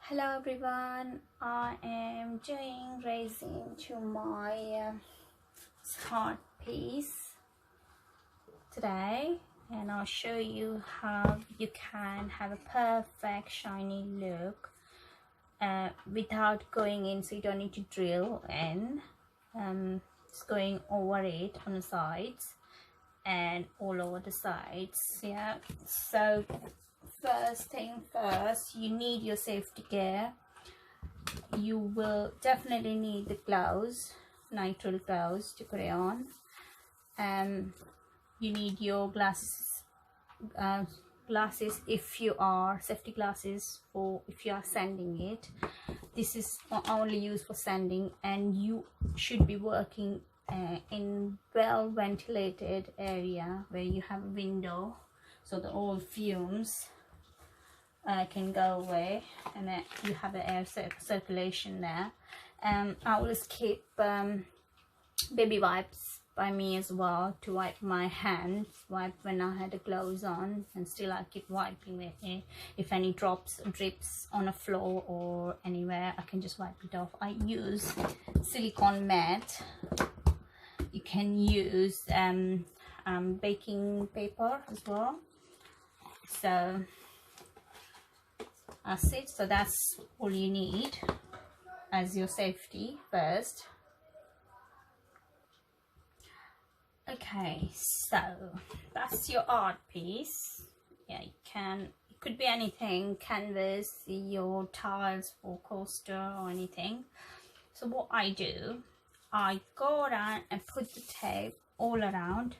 Hello everyone, I am doing resin to my heart piece today, and I'll show you how you can have a perfect shiny look without going in, so you don't need to drill in. Just going over it on the sides and all over the sides. Yeah, so first thing first, you need your safety gear. You will definitely need the gloves, nitrile gloves, to put it on. You need your glasses, if you are safety glasses for if you are sanding it. This is only used for sanding, and you should be working in well ventilated area where you have a window, so the old fumes can go away, and you have the air circulation there. I always keep baby wipes by me as well to wipe my hands, wipe when I had the gloves on, and still I keep wiping it. If any drips on a floor or anywhere, I can just wipe it off. I use silicone mat. You can use baking paper as well. So that's it. So that's all you need as your safety first. Okay, so that's your art piece. Yeah, it could be anything, canvas, your tiles for coaster or anything. So what I do, I go around and put the tape all around.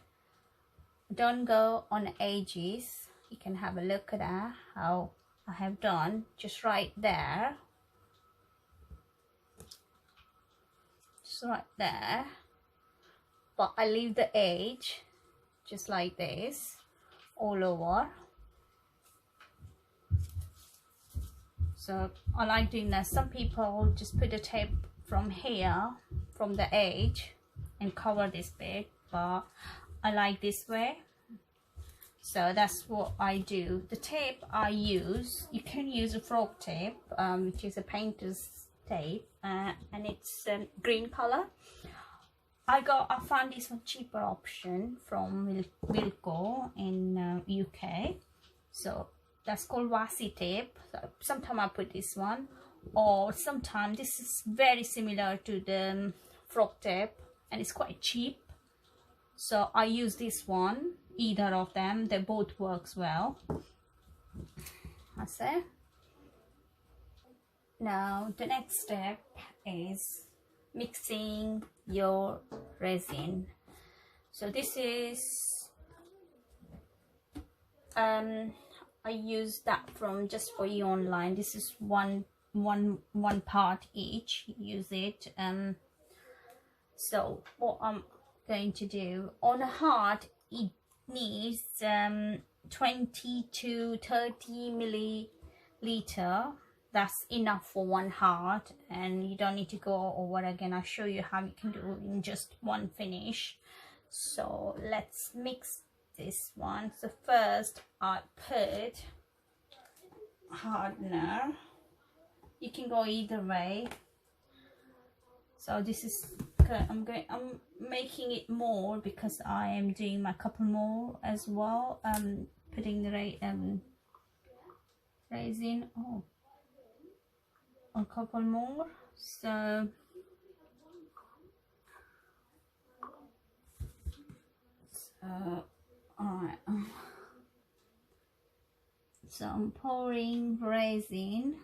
Don't go on the edges. You can have a look at that, how I have done, just right there, just right there, but I leave the edge just like this all over. So I like doing that. Some people just put the tape from here, from the edge, and cover this bit, but I like this way. So that's what I do. The tape I use, you can use a frog tape, which is a painter's tape, and it's green color. I found this one cheaper option from Wilco in UK. So that's called Wasi tape. So sometimes I put this one, or sometimes this is very similar to the frog tape, and it's quite cheap. So I use this one, either of them, they both works well. That's it. Now the next step is mixing your resin. So this is I use that from Just For You online. This is one part each. Use it. So what I'm going to do on a heart, it needs 20 to 30 milliliter. That's enough for one heart, and you don't need to go over again. I'll show you how you can do it in just one finish. So let's mix this one. So first I put hardener. You can go either way. So this is, I'm making it more because I am doing my couple more as well. Putting the resin, a couple more. So alright. So I'm pouring resin.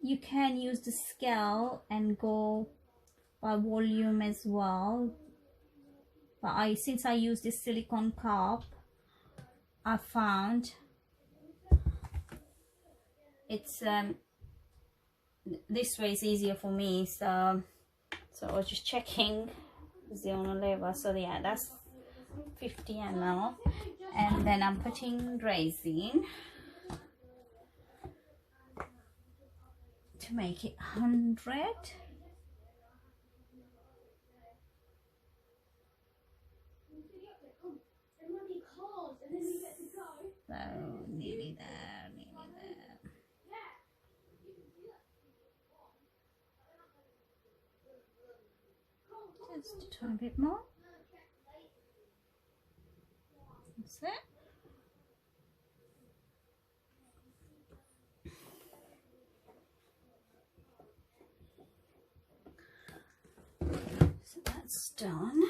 You can use the scale and go by volume as well, but since I use this silicone cup, I found it's this way is easier for me. So I was just checking the on the level. So yeah, that's 50 ml, and then I'm putting resin to make it 100. Just a tiny bit more. That's it. So that's done.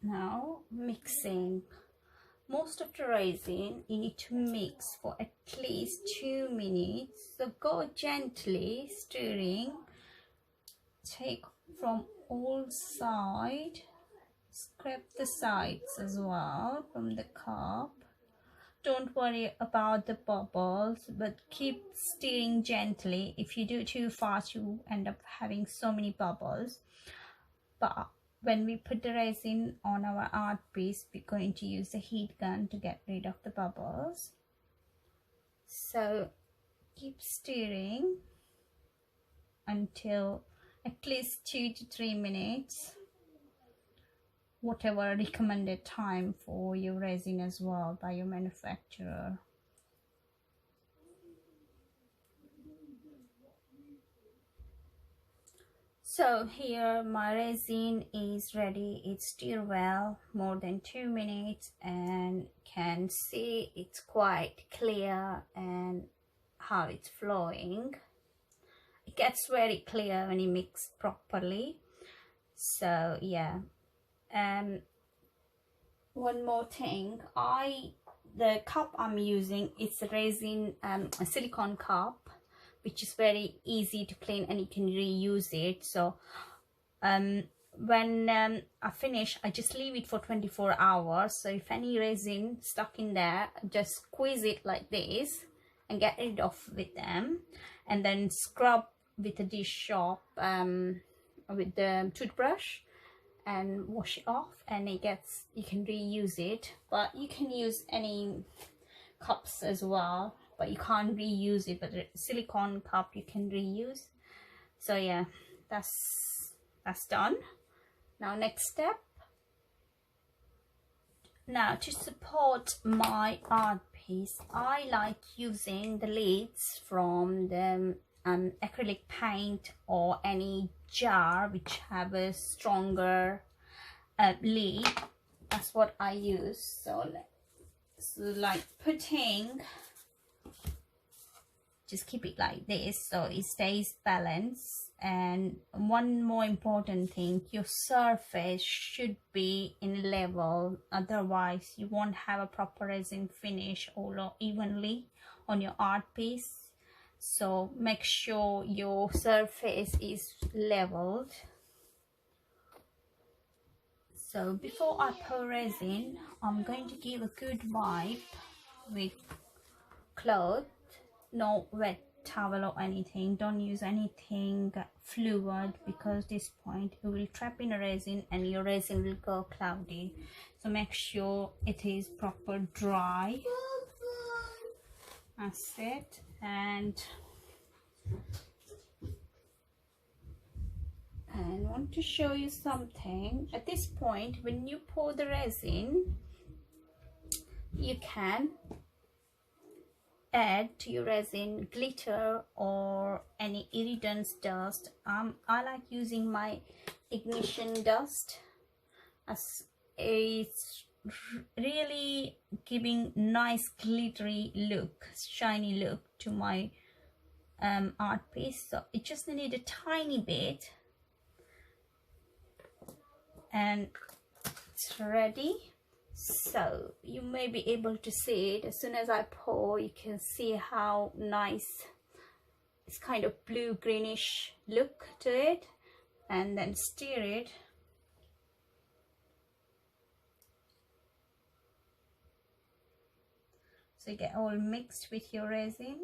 Now mixing. Most of the resin you need to mix for at least 2 minutes. So go gently stirring. Take from all sides. Scrape the sides as well from the cup. Don't worry about the bubbles, but keep stirring gently. If you do too fast, you end up having so many bubbles. But when we put the resin on our art piece, we're going to use the heat gun to get rid of the bubbles. So keep stirring until at least 2 to 3 minutes, whatever recommended time for your resin as well by your manufacturer. So here my resin is ready. It's stirred well more than 2 minutes, and can see it's quite clear and how it's flowing. It gets very clear when you mix properly. So yeah. One more thing, the cup I'm using is a resin, a silicone cup, which is very easy to clean and you can reuse it. So when I finish, I just leave it for 24 hours. So if any resin stuck in there, just squeeze it like this and get rid of with them, and then scrub with a dish soap with the toothbrush and wash it off, and you can reuse it. But you can use any cups as well, but you can't reuse it. But the silicone cup you can reuse. So yeah, that's done. Now next step. Now to support my art piece, I like using the lids from the acrylic paint or any jar which have a stronger lid. That's what I use. So like putting, just keep it like this so it stays balanced. And one more important thing, your surface should be in level, otherwise you won't have a proper resin finish all evenly on your art piece. So make sure your surface is leveled. So before I pour resin, I'm going to give a good wipe with cloth, no wet towel or anything. Don't use anything fluid, because this point you will trap in a resin and your resin will go cloudy. So make sure it is proper dry. That's it. And I want to show you something. At this point, when you pour the resin, you can add to your resin glitter or any irritants dust. I like using my ignition dust, as it's really giving nice glittery look, shiny look to my art piece. So it just need a tiny bit and it's ready. So you may be able to see it. As soon as I pour, you can see how nice it's kind of blue greenish look to it. And then stir it. So you get all mixed with your resin.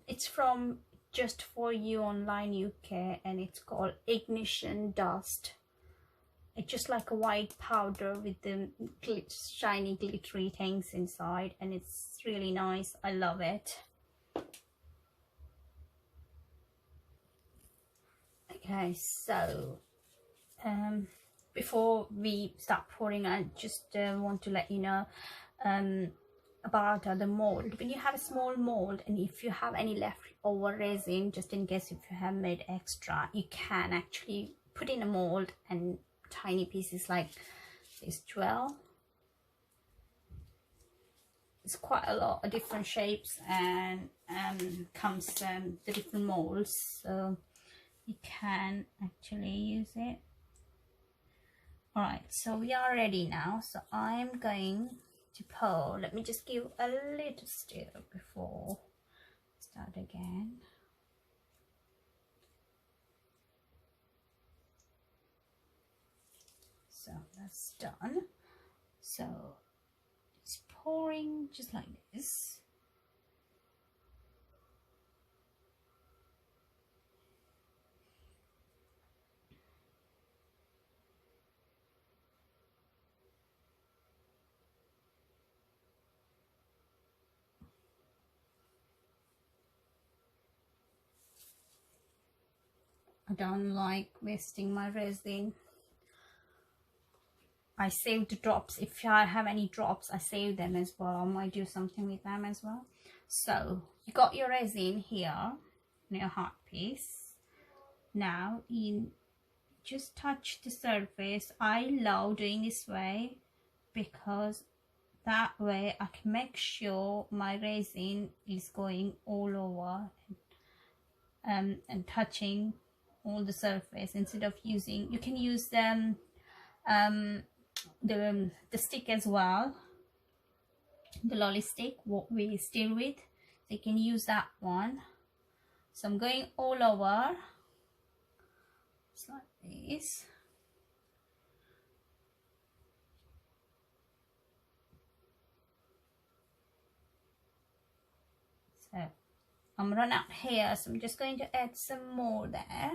It's from Just For You Online UK, and it's called Ignition Dust. It's just like a white powder with the shiny glittery things inside, and it's really nice. I love it. Okay, so before we start pouring, I just want to let you know about the mold. When you have a small mold, and if you have any leftover resin, just in case if you have made extra, you can actually put in a mold and tiny pieces like this 12. It's quite a lot of different shapes and comes the different molds, so you can actually use it. Alright, so we are ready now. So I'm going to pour. Let me just give a little stir before I start again. So that's done. So it's pouring just like this. I don't like wasting my resin. I save the drops. If I have any drops, I save them as well. I might do something with them as well. So you got your resin here in your hot piece. Now you just touch the surface. I love doing this way because that way I can make sure my resin is going all over and touching all the surface. Instead of using, you can use them the stick as well, the lolly stick, what we stir with, so you can use that one. So I'm going all over just like this. So I'm run out here, so I'm just going to add some more there.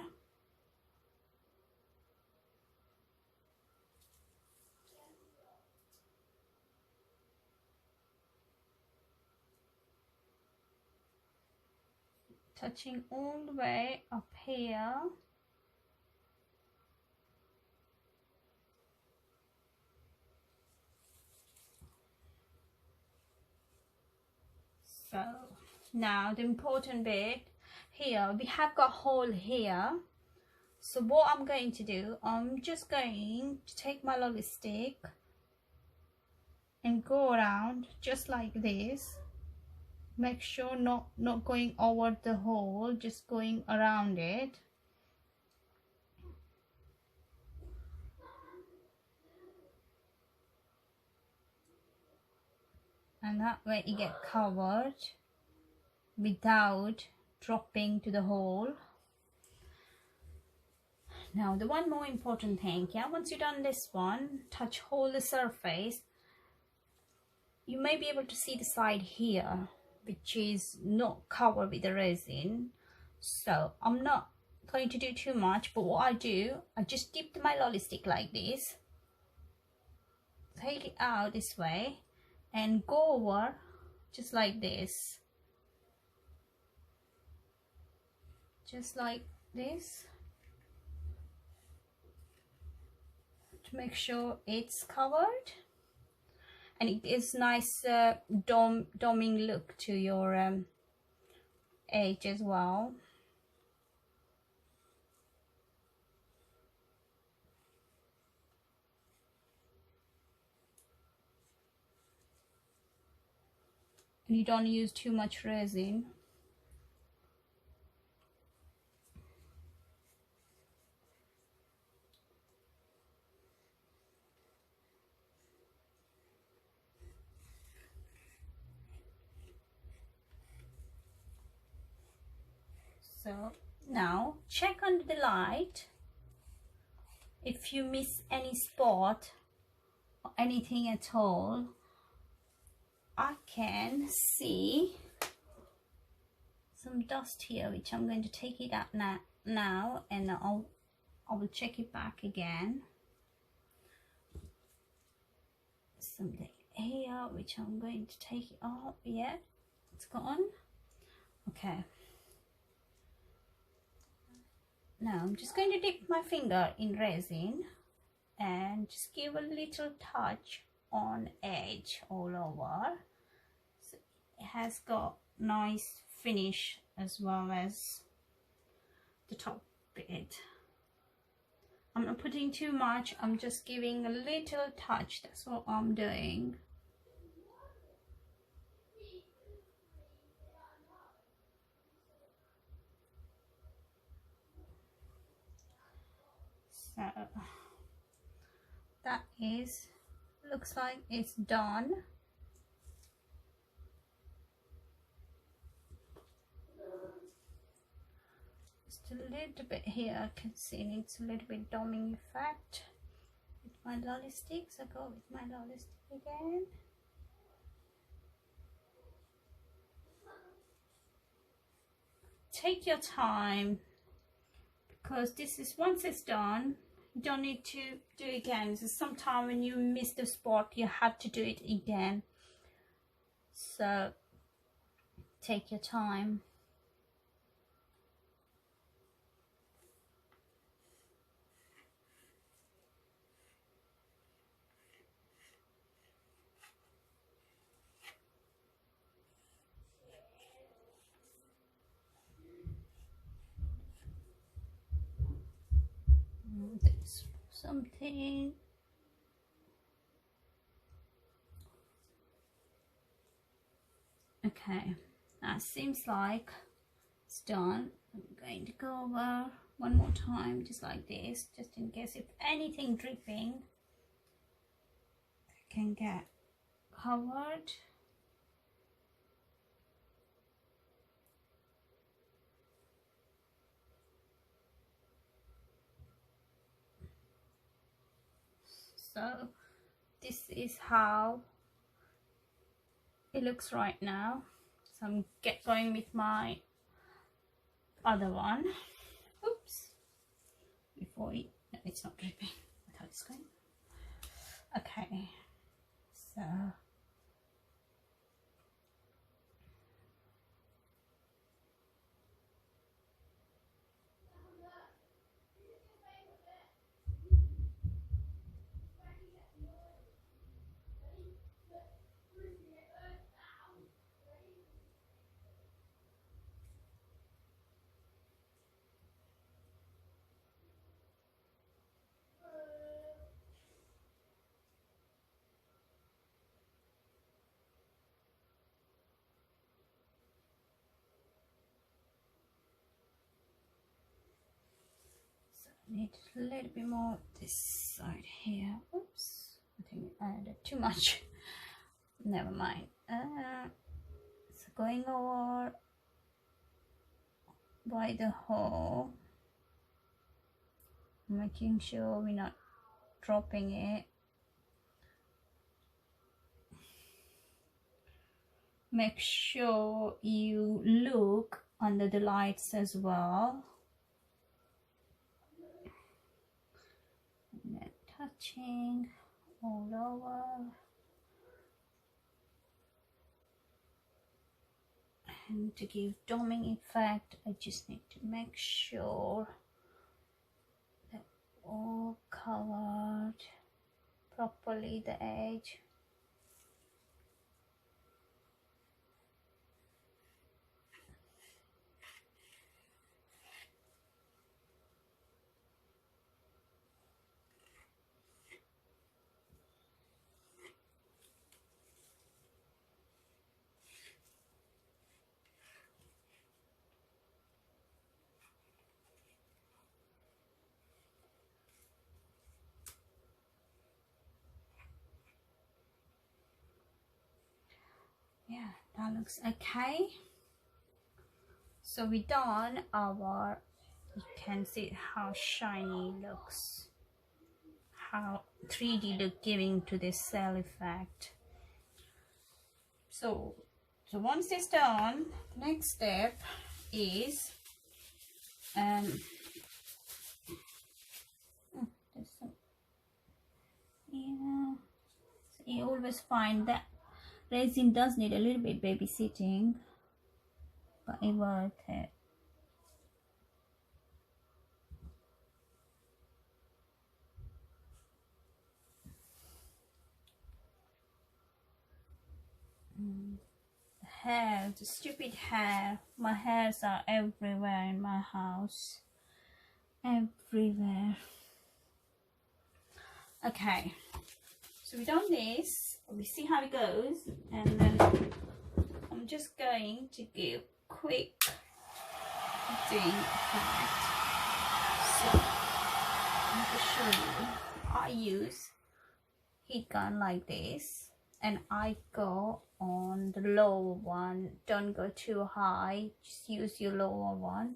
Touching all the way up here. So now the important bit here, we have got hole here. So what I'm going to do, I'm just going to take my lolly stick and go around just like this. Make sure not going over the hole, just going around it. And that way you get covered without dropping to the hole. Now the one more important thing, yeah, once you've done this one, touch all the surface. You may be able to see the side here, which is not covered with the resin. So I'm not going to do too much, but what I do, I just dip my lolly stick like this, take it out this way and go over just like this, just like this, to make sure it's covered. And it gives nice doming look to your edge as well. And you don't use too much resin. So now check under the light. If you miss any spot or anything at all, I can see some dust here, which I'm going to take it out now, and I will check it back again. Something here which I'm going to take it off. Yeah, it's gone. Okay. Now I'm just going to dip my finger in resin and just give a little touch on edge all over, so it has got nice finish as well as the top bit. I'm not putting too much, I'm just giving a little touch, that's what I'm doing. So that is, looks like it's done. Just a little bit here, I can see it needs a little bit doming effect with my lolly sticks. I go with my lolly stick again. Take your time, because this is, once it's done, you don't need to do it again. So sometimes when you miss the spot, you have to do it again. So take your time. There's something. Okay, that seems like it's done. I'm going to go over one more time, just like this, just in case if anything dripping can get covered. So this is how it looks right now. So I'm going with my other one. Oops, before it, no, it's not dripping. I thought it's going. Okay, so need a little bit more this side here. Oops, I think I added too much. Never mind. So going over by the hole, making sure we're not dropping it. Make sure you look under the lights as well. And then touching all over. And to give doming effect, I just need to make sure that all covered properly the edge. Yeah, that looks okay. So we done our, you can see how shiny it looks, how 3D look giving to this cell effect. So once it's done, the next step is there's some, yeah, so you always find that resin does need a little bit babysitting, but it's worth it. hair, the stupid hair. My hairs are everywhere in my house. Everywhere. Okay. So we done this. We see how it goes. And then I'm just going to give quick doing that. So I'm going to show you. I use heat gun like this, and I go on the lower one. Don't go too high, just use your lower one,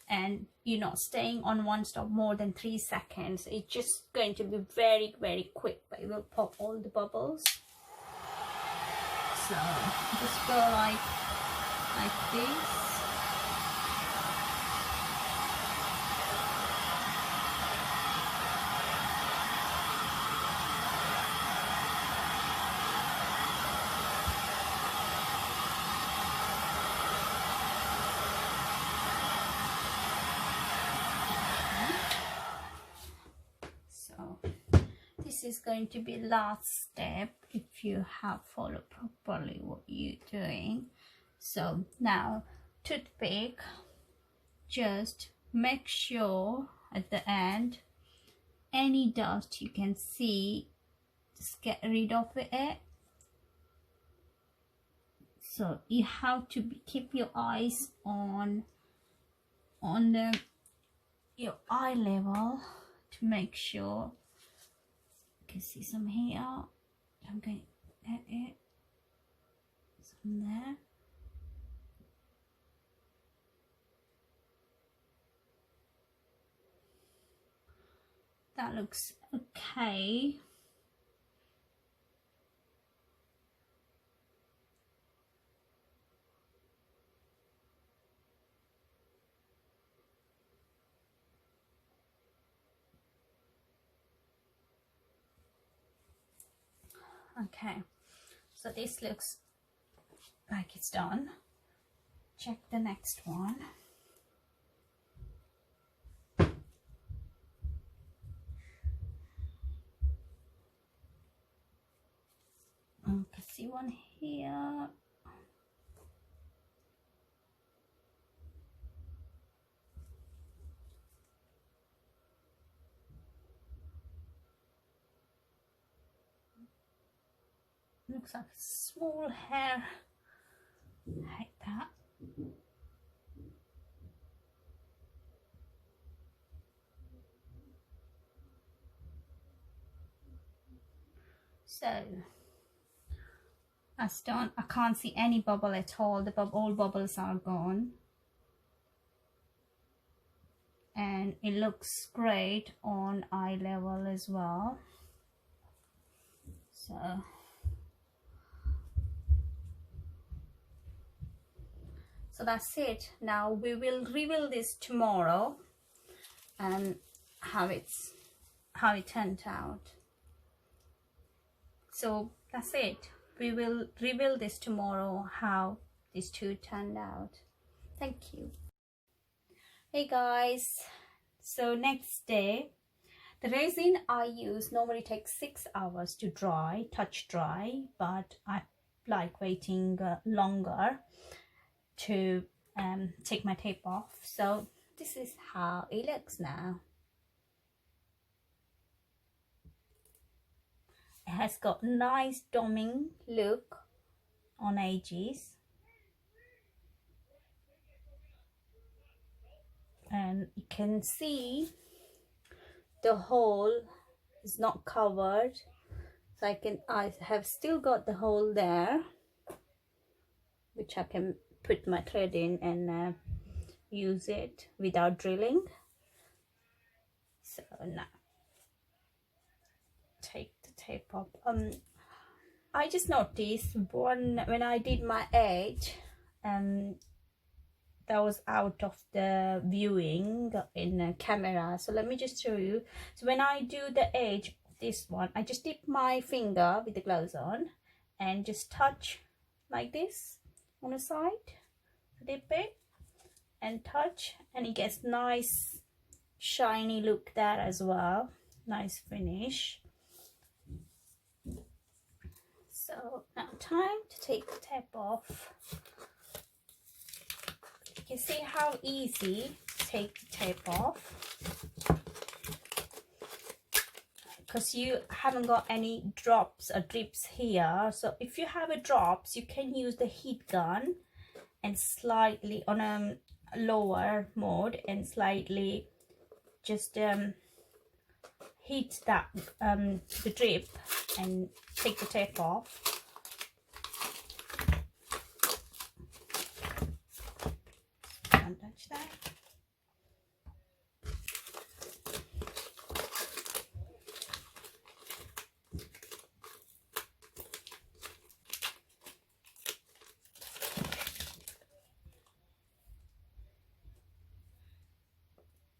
and you're not staying on one stop more than 3 seconds. It's just going to be very, very quick, but it will pop all the bubbles. So just go like this. This is going to be last step if you have followed properly what you're doing. So now toothpick, just make sure at the end any dust you can see, just get rid of it. So you have to keep your eyes on your eye level to make sure. You can see some here. I'm going to add it, some there. That looks okay. Okay, so this looks like it's done. Check the next one. I can see one here. Looks like a small hair like that. So that's done. I can't see any bubble at all. All bubbles are gone, and it looks great on eye level as well. So that's it. Now we will reveal this tomorrow and how it turned out. So that's it. We will reveal this tomorrow how these two turned out. Thank you. Hey guys, so next day, the resin I use normally takes 6 hours to dry, touch dry, but I like waiting longer to take my tape off. So this is how it looks now. It has got nice doming look on edges, and you can see the hole is not covered, so I have still got the hole there, which I can put my thread in and use it without drilling. So now take the tape off. I just noticed when I did my edge, that was out of the viewing in a camera. So let me just show you. So when I do the edge of this one, I just dip my finger with the gloves on and just touch like this on the side. Dip it and touch, and it gets nice shiny look there as well. Nice finish. So So now time to take the tape off. You can see how easy to take the tape off, because you haven't got any drops or drips here. So if you have a drops, you can use the heat gun and slightly on a lower mode and slightly just heat that the drip and take the tape off. Don't touch that.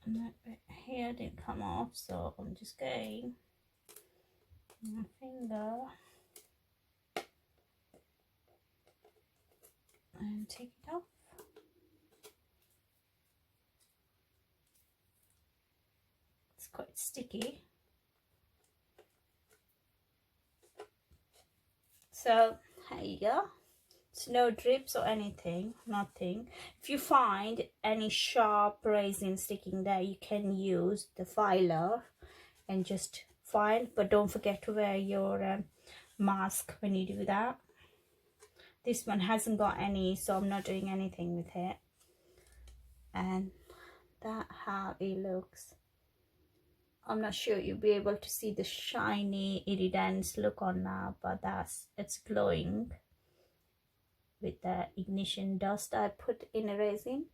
And that bit here didn't come off, so I'm just going my finger and take it off. It's quite sticky. So here you go. It's no drips or anything, nothing. If you find any sharp resin sticking there, you can use the filer and just file, but don't forget to wear your mask when you do that. This one hasn't got any, so I'm not doing anything with it. And that's how it looks. I'm not sure you'll be able to see the shiny iridescent look on now, but it's glowing with the ignition dust I put in a resin.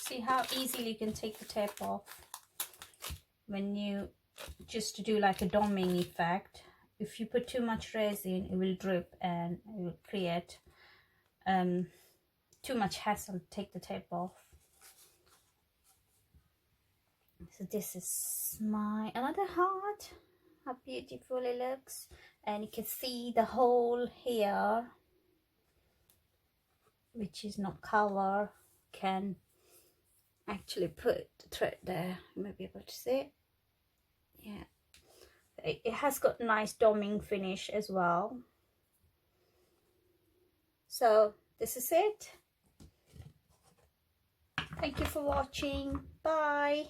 See how easily you can take the tape off when you just do like a doming effect. If you put too much resin, it will drip and it will create too much hassle to take the tape off. So this is my another heart, how beautiful it looks, and you can see the hole here, which is not covered. Can actually put the thread there, you might be able to see it. Yeah, it has got nice doming finish as well. So this is it. Thank you for watching. Bye.